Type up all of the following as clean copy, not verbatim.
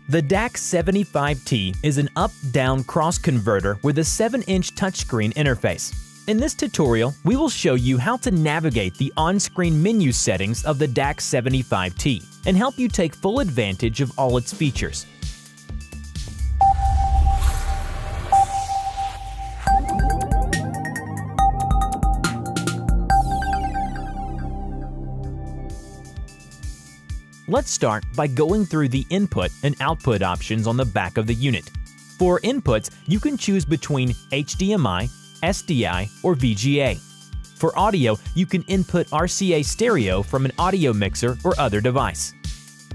The DAC-75T is an up-down cross converter with a 7-inch touchscreen interface. In this tutorial, we will show you how to navigate the on-screen menu settings of the DAC-75T and help you take full advantage of all its features. Let's start by going through the input and output options on the back of the unit. For inputs, you can choose between HDMI, SDI, or VGA. For audio, you can input RCA stereo from an audio mixer or other device.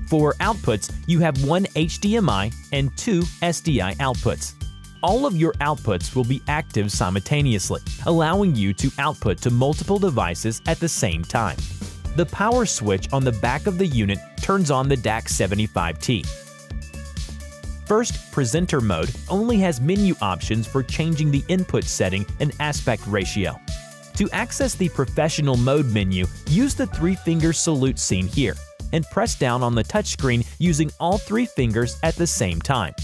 For outputs, you have one HDMI and two SDI outputs. All of your outputs will be active simultaneously, allowing you to output to multiple devices at the same time. The power switch on the back of the unit turns on the DAC-75T. First, presenter mode only has menu options for changing the input setting and aspect ratio. To access the professional mode menu, use the 3-finger salute seen here and press down on the touchscreen using all 3 fingers at the same time.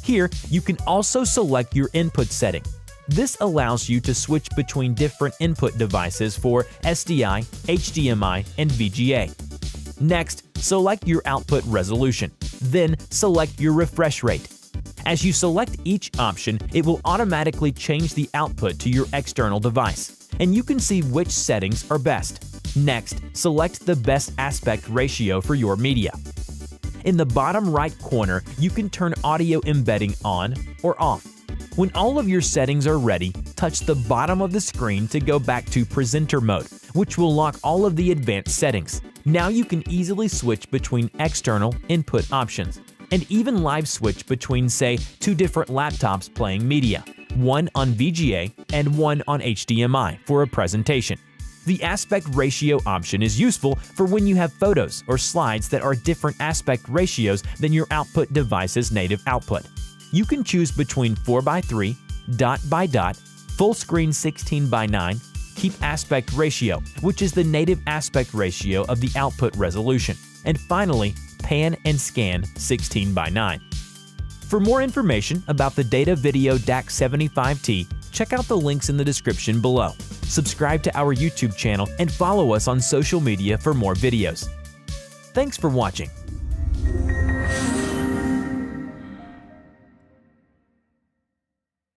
Here, you can also select your input setting. This allows you to switch between different input devices for SDI, HDMI, and VGA. Next, select your output resolution. Then select your refresh rate. As you select each option, it will automatically change the output to your external device, and you can see which settings are best. Next, select the best aspect ratio for your media. In the bottom right corner, you can turn audio embedding on or off. When all of your settings are ready, touch the bottom of the screen to go back to presenter mode, which will lock all of the advanced settings. Now you can easily switch between external input options, and even live switch between, say, 2 different laptops playing media, one on VGA and one on HDMI for a presentation. The aspect ratio option is useful for when you have photos or slides that are different aspect ratios than your output device's native output. You can choose between 4:3, dot by dot, full screen 16:9, keep aspect ratio, which is the native aspect ratio of the output resolution, and finally, pan and scan 16:9. For more information about the Datavideo DAC-75T, check out the links in the description below. Subscribe to our YouTube channel and follow us on social media for more videos. Thanks for watching.